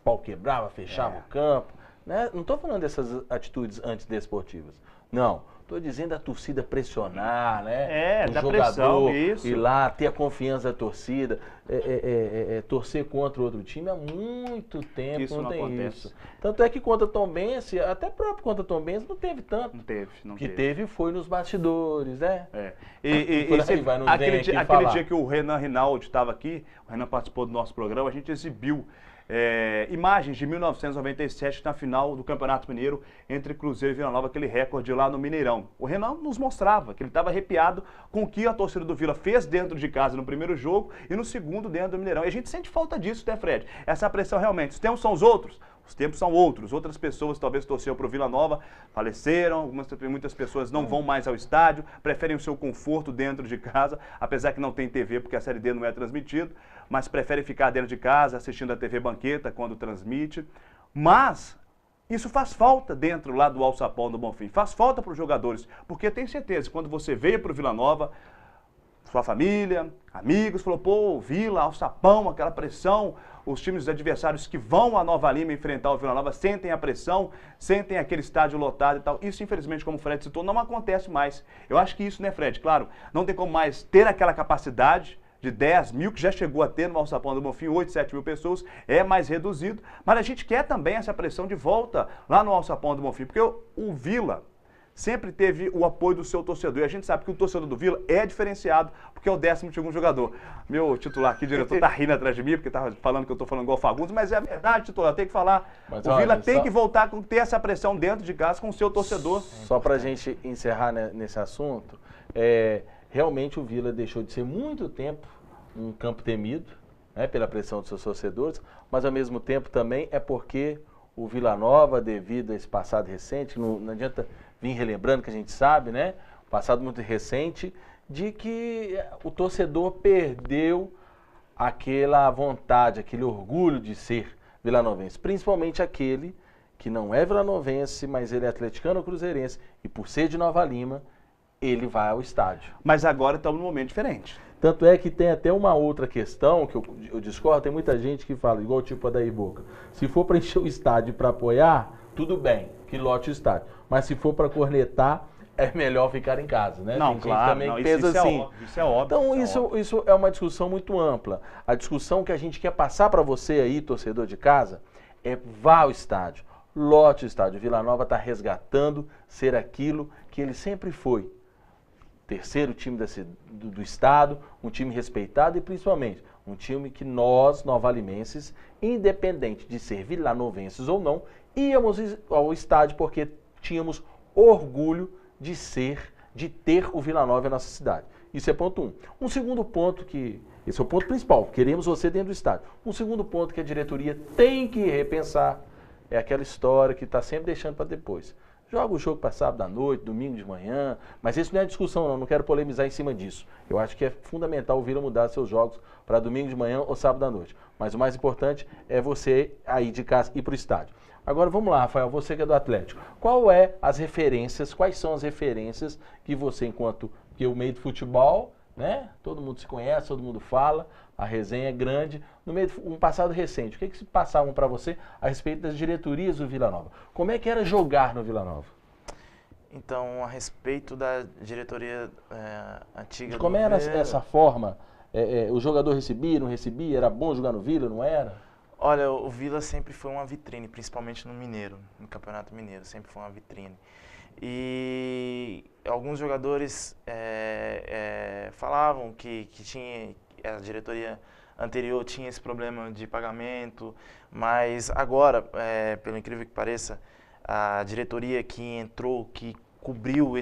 pau quebrava, fechava o campo. Né? Não estou falando dessas atitudes antidesportivas. Não. Estou dizendo a torcida pressionar, né? Da pressão, isso. Ir lá, ter a confiança da torcida, torcer contra outro time há muito tempo, isso não tem acontece. isso. Tanto é que contra Tombense, até próprio contra Tombense, não teve tanto. Não O que teve. teve foi nos bastidores, né? Aquele dia que o Renan Rinaldi estava aqui, o Renan participou do nosso programa, a gente exibiu imagens de 1997 na final do Campeonato Mineiro entre Cruzeiro e Vila Nova, aquele recorde lá no Mineirão. O Renan nos mostrava que ele estava arrepiado com o que a torcida do Vila fez dentro de casa no primeiro jogo e no segundo dentro do Mineirão. E a gente sente falta disso, né, Fred? Essa pressão realmente. Os tempos são os outros. Os tempos são outros. Outras pessoas talvez torceram para o Vila Nova, faleceram, muitas pessoas não vão mais ao estádio, preferem o seu conforto dentro de casa, apesar que não tem TV porque a Série D não é transmitida, mas preferem ficar dentro de casa assistindo a TV Banqueta quando transmite. Mas isso faz falta dentro lá do Alçapão do Bonfim, faz falta para os jogadores, porque eu tenho certeza, quando você veio para o Vila Nova, sua família, amigos, falou, pô, Vila, Alçapão, aquela pressão, os times adversários que vão a Nova Lima enfrentar o Vila Nova sentem a pressão, sentem aquele estádio lotado e tal. Isso, infelizmente, como o Fred citou, não acontece mais. Eu acho que isso, né, Fred? Claro, não tem como mais ter aquela capacidade de 10 mil, que já chegou a ter no Alçapão do Bonfim, 8, 7 mil pessoas, é mais reduzido. Mas a gente quer também essa pressão de volta lá no Alçapão do Bonfim, porque o Vila sempre teve o apoio do seu torcedor. E a gente sabe que o torcedor do Vila é diferenciado, porque é o 12º jogador. Meu titular aqui, diretor, tá rindo atrás de mim, porque tá falando que eu tô falando igual o Fagundes, mas é a verdade, titular, tem que falar. Mas, o Vila tem que voltar a ter essa pressão dentro de casa com o seu torcedor. Só pra gente encerrar nesse assunto, realmente o Vila deixou de ser muito tempo um campo temido, né, pela pressão dos seus torcedores, mas ao mesmo tempo também é porque o Vila Nova, devido a esse passado recente, não adianta vir relembrando que a gente sabe, né? Passado muito recente, de que o torcedor perdeu aquela vontade, aquele orgulho de ser vilanovense. Principalmente aquele que não é vilanovense, mas ele é atleticano ou cruzeirense. E por ser de Nova Lima, ele vai ao estádio. Mas agora estamos num momento diferente. Tanto é que tem até uma outra questão, que eu discordo, tem muita gente que fala, igual tipo a da Iboca, se for para encher o estádio para apoiar, tudo bem, que lote o estádio. Mas se for para cornetar, é melhor ficar em casa, né? Não, tem claro, gente também não, que pensa assim. Isso é óbvio. Então isso é uma discussão muito ampla. A discussão que a gente quer passar para você aí, torcedor de casa, é vá ao estádio, lote o estádio. Vila Nova está resgatando ser aquilo que ele sempre foi. Terceiro time do estado, um time respeitado e principalmente um time que nós, novalimenses, independente de ser vilanovenses ou não, íamos ao estádio porque tínhamos orgulho de ter o Vila Nova em nossa cidade. Isso é ponto 1. Um segundo ponto esse é o ponto principal, queremos você dentro do estádio. Um segundo ponto que a diretoria tem que repensar é aquela história que está sempre deixando para depois. Joga o jogo para sábado à noite, domingo de manhã, mas isso não é discussão, não quero polemizar em cima disso. Eu acho que é fundamental o Vila mudar seus jogos para domingo de manhã ou sábado à noite. Mas o mais importante é você aí de casa ir para o estádio. Agora vamos lá, Rafael, você que é do Atlético. Quais são as referências que você, porque o meio do futebol, né? Todo mundo se conhece, todo mundo fala, a resenha é grande. No meio de um passado recente, o que se passavam para você a respeito das diretorias do Vila Nova? Como é que era jogar no Vila Nova? Então, a respeito da diretoria antiga Como do era Vila, essa forma? O jogador recebia, não recebia? Era bom jogar no Vila, não era? Olha, o Vila sempre foi uma vitrine, principalmente no Mineiro, no Campeonato Mineiro, sempre foi uma vitrine. E alguns jogadores falavam que tinha, a diretoria anterior tinha esse problema de pagamento, mas agora, pelo incrível que pareça, a diretoria que entrou, que cobriu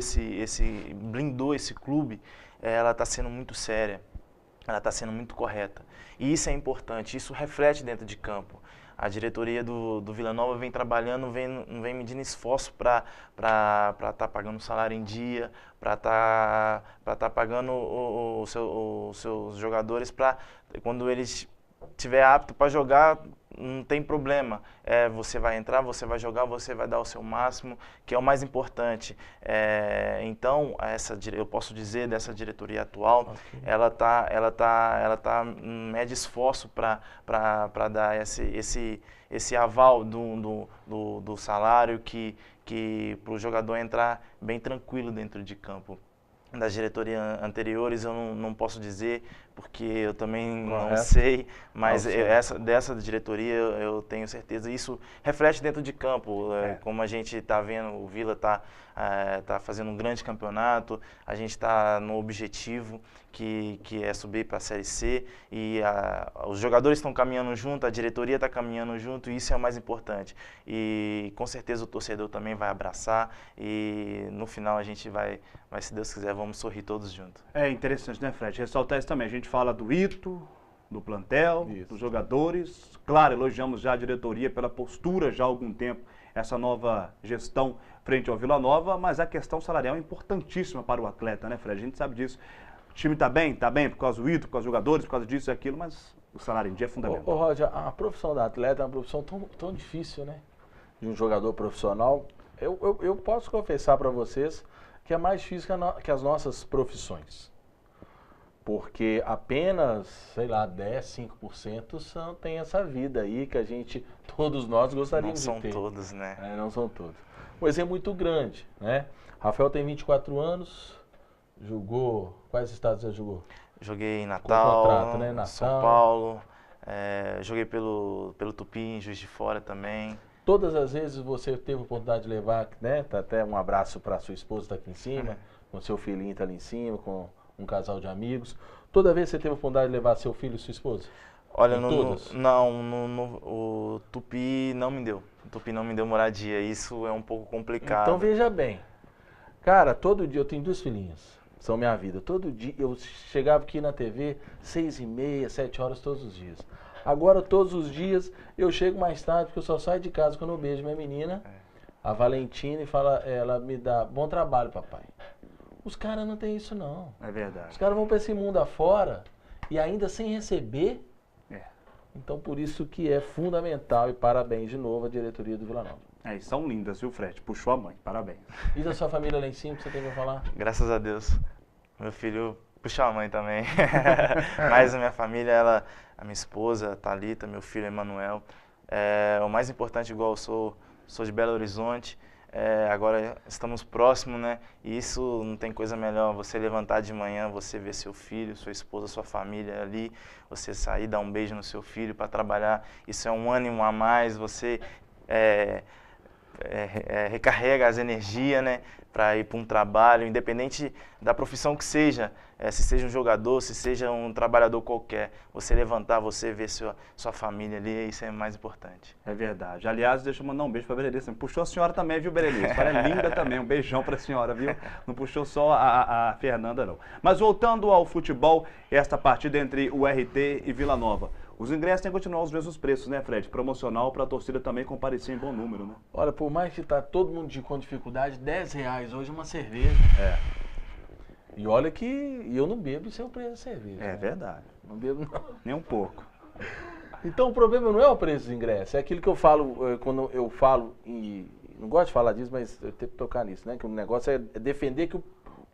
blindou esse clube, ela está sendo muito séria, ela está sendo muito correta. E isso é importante, isso reflete dentro de campo. A diretoria do Vila Nova vem trabalhando, vem medindo esforço para estar pagando o salário em dia, para estar pagando os seus jogadores, para quando eles estiver apto para jogar, não tem problema. Você vai entrar, você vai jogar, você vai dar o seu máximo, que é o mais importante. Então, eu posso dizer dessa diretoria atual, okay, ela mede esforço para dar esse aval do salário que para o jogador entrar bem tranquilo dentro de campo. Das diretorias anteriores eu não posso dizer, porque eu também não sei, mas dessa diretoria eu tenho certeza. Isso reflete dentro de campo, como a gente está vendo, o Vila está fazendo um grande campeonato, a gente está no objetivo que é subir para a Série C, e os jogadores estão caminhando junto, a diretoria está caminhando junto, e isso é o mais importante. E com certeza o torcedor também vai abraçar, e no final a gente vai, se Deus quiser, vamos sorrir todos juntos. É interessante, né, Fred? Ressaltar isso também. A gente fala do Ito, do plantel, dos jogadores. Claro, elogiamos já a diretoria pela postura já há algum tempo, essa nova gestão frente ao Vila Nova, mas a questão salarial é importantíssima para o atleta, né, Fred? A gente sabe disso. O time está bem por causa do Ito, por causa dos jogadores, por causa disso e aquilo, mas o salário em dia é fundamental. Roger, a profissão da atleta é uma profissão tão difícil, né? De um jogador profissional. Eu posso confessar para vocês que é mais difícil que as nossas profissões. Porque apenas, sei lá, 10%, 5% tem essa vida aí que todos nós gostaríamos de ter. Não são todos, né? Não são todos. O exemplo é muito grande, né? Rafael tem 24 anos, jogou... Quais estados você jogou? Joguei em Natal, contrato, né? Natal. São Paulo, joguei pelo Tupi, em Juiz de Fora também. Todas as vezes você teve a oportunidade de levar, né? Tá até um abraço para sua esposa, está aqui em cima, com seu filhinho está ali em cima, com um casal de amigos. Toda vez você teve a oportunidade de levar seu filho e sua esposa? Olha, o Tupi não me deu. O Tupi não me deu moradia, isso é um pouco complicado. Então veja bem, cara, todo dia eu tenho 2 filhinhas, são minha vida. Todo dia eu chegava aqui na TV 6h30, 7 horas todos os dias. Agora todos os dias eu chego mais tarde, porque eu só saio de casa quando eu beijo minha menina, a Valentina, e ela me dá bom trabalho, papai. Os caras não tem isso não. É verdade. Os caras vão para esse mundo afora e ainda sem receber. Então por isso que é fundamental, e parabéns de novo à diretoria do Vila Nova. E são lindas, viu, Fred? Puxou a mãe, parabéns. E da sua família lá em cima, que você tem pra falar? Graças a Deus. Meu filho puxou a mãe também. Mas a minha família, a minha esposa, Thalita, meu filho Emanuel. O mais importante, igual eu sou de Belo Horizonte. Agora estamos próximos, né? E isso não tem coisa melhor, você levantar de manhã, você ver seu filho, sua esposa, sua família ali, você sair, dar um beijo no seu filho para trabalhar, isso é um ânimo a mais, você recarrega as energias, né? Para ir para um trabalho, independente da profissão que seja, se seja um jogador, se seja um trabalhador qualquer, você levantar, você ver sua família ali, isso é mais importante. É verdade. Aliás, deixa eu mandar um beijo para a Berenice. Puxou a senhora também, viu, Berenice? A senhora é linda também, um beijão para a senhora, viu? Não puxou só a Fernanda, não. Mas voltando ao futebol, esta partida entre o RT e Vila Nova. Os ingressos têm que continuar os mesmos preços, né, Fred? Promocional para a torcida também comparecer em bom número, né? Olha, por mais que tá todo mundo com dificuldade, R$10 hoje uma cerveja. E olha que eu não bebo sem o preço da cerveja. É verdade. Não bebo não. Nem um pouco. Então o problema não é o preço do ingresso, é aquilo que eu falo, quando eu falo, e não gosto de falar disso, mas eu tenho que tocar nisso, né? Que o negócio é defender que o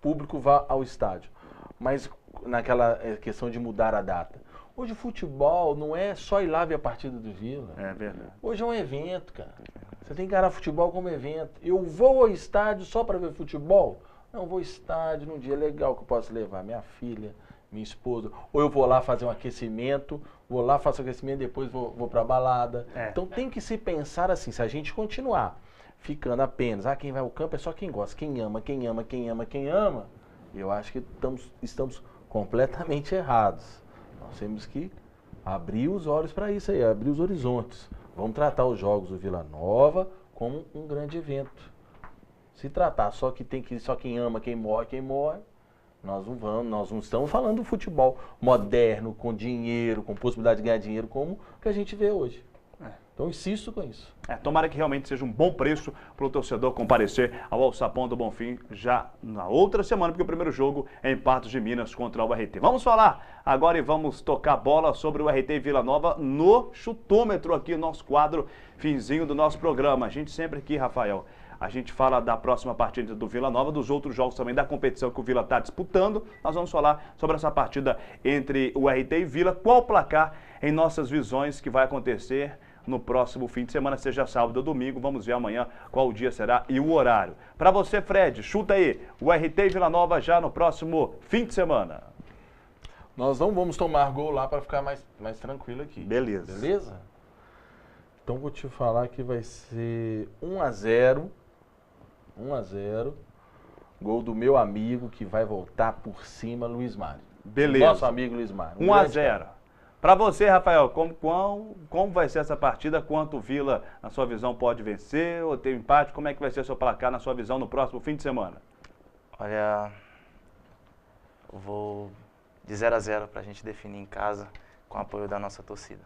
público vá ao estádio. Mas naquela questão de mudar a data. Hoje o futebol não é só ir lá ver a partida do Vila. É verdade. Hoje é um evento, cara. Você tem que encarar futebol como evento. Eu vou ao estádio só para ver futebol? Não, vou ao estádio num dia legal que eu posso levar minha filha, minha esposa. Ou eu vou lá fazer um aquecimento, vou lá, faço aquecimento, depois vou para a balada. Então tem que se pensar assim, se a gente continuar ficando apenas, quem vai ao campo é só quem gosta, quem ama, quem ama, quem ama, quem ama, eu acho que estamos completamente errados. Nós temos que abrir os olhos para isso aí, abrir os horizontes. Vamos tratar os jogos do Vila Nova como um grande evento. Se tratar só quem ama, quem morre, nós não estamos falando do futebol moderno, com dinheiro, com possibilidade de ganhar dinheiro, como que a gente vê hoje. Então, insisto com isso. Tomara que realmente seja um bom preço para o torcedor comparecer ao Alçapão do Bonfim já na outra semana, porque o primeiro jogo é em Patos de Minas contra o RT. Vamos falar agora e vamos tocar bola sobre o RT Vila Nova no chutômetro aqui, no nosso quadro finzinho do nosso programa. A gente sempre aqui, Rafael, a gente fala da próxima partida do Vila Nova, dos outros jogos também da competição que o Vila está disputando. Nós vamos falar sobre essa partida entre o RT e Vila. Qual o placar em nossas visões que vai acontecer no próximo fim de semana, seja sábado ou domingo. Vamos ver amanhã qual o dia será e o horário. Para você, Fred, chuta aí. O RT e Vila Nova já no próximo fim de semana. Nós não vamos tomar gol lá para ficar mais tranquilo aqui. Beleza. Beleza? Então vou te falar que vai ser 1-0. 1-0. Gol do meu amigo que vai voltar por cima, Luiz Mário. Beleza. Nosso amigo Luiz Mário. 1-0. Para você, Rafael, como vai ser essa partida? Quanto o Vila, na sua visão, pode vencer ou ter empate? Como é que vai ser o seu placar, na sua visão, no próximo fim de semana? Olha, eu vou de 0-0 para a gente definir em casa com o apoio da nossa torcida.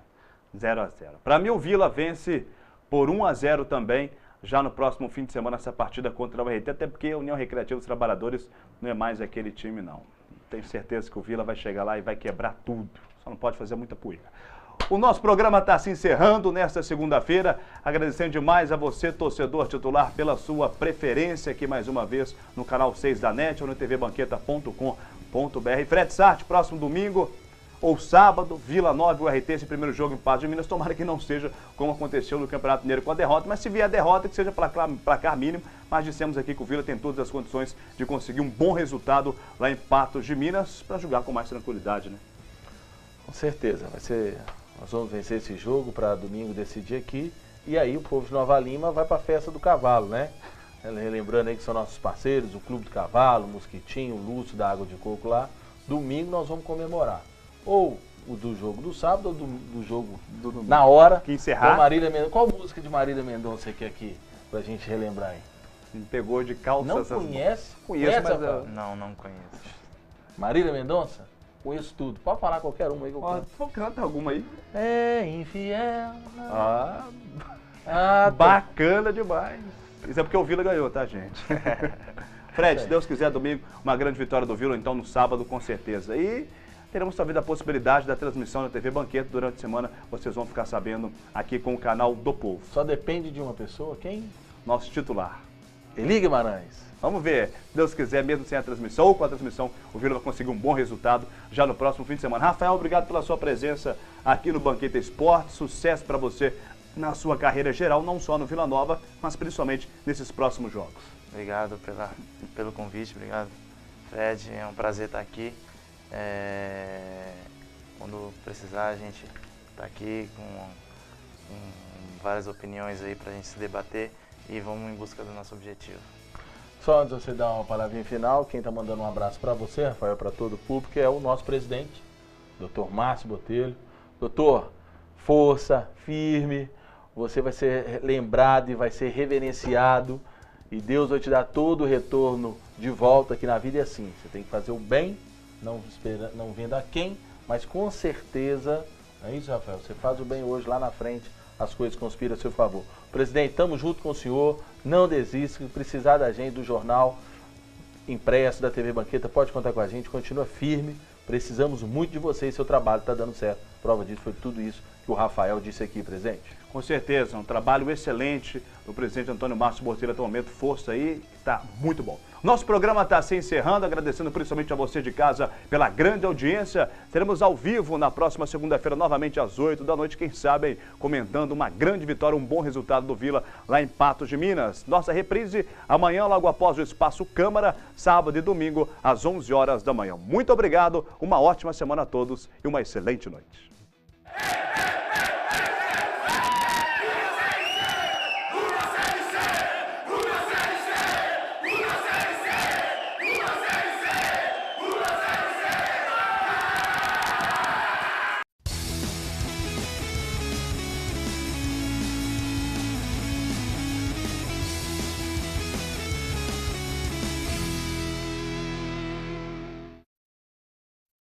0-0. Para mim, o Vila vence por 1-0 também, já no próximo fim de semana, essa partida contra o RT, até porque a União Recreativa dos Trabalhadores não é mais aquele time, não. Tenho certeza que o Vila vai chegar lá e vai quebrar tudo. Só não pode fazer muita poeira. O nosso programa está se encerrando nesta segunda-feira. Agradecendo demais a você, torcedor titular, pela sua preferência aqui mais uma vez no canal 6 da NET ou no tvbanqueta.com.br. Fred Sarte, próximo domingo ou sábado, Vila Nova e o RT, esse primeiro jogo em Patos de Minas. Tomara que não seja como aconteceu no Campeonato Mineiro com a derrota, mas se vier a derrota, que seja placar mínimo. Mas dissemos aqui que o Vila tem todas as condições de conseguir um bom resultado lá em Patos de Minas para jogar com mais tranquilidade, né? Com certeza, nós vamos vencer esse jogo para domingo decidir aqui, e aí o povo de Nova Lima vai para a festa do cavalo, né? Lembrando aí que são nossos parceiros, o Clube do Cavalo, o Mosquitinho, o Lúcio da Água de Coco lá. Domingo nós vamos comemorar, ou o do jogo do sábado, ou do jogo na hora. Que encerrar. Marília Mendonça. Qual música de Marília Mendonça você quer aqui, pra gente relembrar aí? Me pegou de calça. Não conhece? Conheço, mas não conheço. Marília Mendonça? Conheço tudo. Pode falar qualquer uma aí que eu canto. Canta alguma aí. É infiel. Bacana demais. Isso é porque o Vila ganhou, tá, gente? Fred, se Deus quiser, domingo, uma grande vitória do Vila, então no sábado, com certeza. E teremos talvez a possibilidade da transmissão na TV Banqueta durante a semana. Vocês vão ficar sabendo aqui com o canal do Povo. Só depende de uma pessoa, quem? Nosso titular. Eli Guimarães. Vamos ver, se Deus quiser, mesmo sem a transmissão ou com a transmissão, o Vila vai conseguir um bom resultado já no próximo fim de semana. Rafael, obrigado pela sua presença aqui no Banqueta Esporte. Sucesso para você na sua carreira geral, não só no Vila Nova, mas principalmente nesses próximos jogos. Obrigado pelo convite, obrigado, Fred. É um prazer estar aqui. Quando precisar, a gente está aqui com várias opiniões aí para a gente se debater e vamos em busca do nosso objetivo. Só antes de você dar uma palavrinha final, quem está mandando um abraço para você, Rafael, para todo o público, é o nosso presidente, Dr. Márcio Botelho. Doutor, força, firme, você vai ser lembrado e vai ser reverenciado e Deus vai te dar todo o retorno de volta, que na vida é assim, você tem que fazer o bem, não vendo a quem, mas com certeza, é isso, Rafael, você faz o bem hoje, lá na frente, as coisas conspiram a seu favor. Presidente, estamos junto com o senhor, não desista, se precisar da gente, do jornal impresso, da TV Banqueta, pode contar com a gente, continua firme, precisamos muito de você e seu trabalho está dando certo. Prova disso foi tudo isso que o Rafael disse aqui, presidente. Com certeza, um trabalho excelente do presidente Antônio Márcio Botelho até o momento, força aí, está muito bom. Nosso programa está se encerrando, agradecendo principalmente a você de casa pela grande audiência. Seremos ao vivo na próxima segunda-feira, novamente às 8 da noite, quem sabe comentando uma grande vitória, um bom resultado do Vila lá em Patos de Minas. Nossa reprise amanhã, logo após o Espaço Câmara, sábado e domingo, às 11 horas da manhã. Muito obrigado, uma ótima semana a todos e uma excelente noite.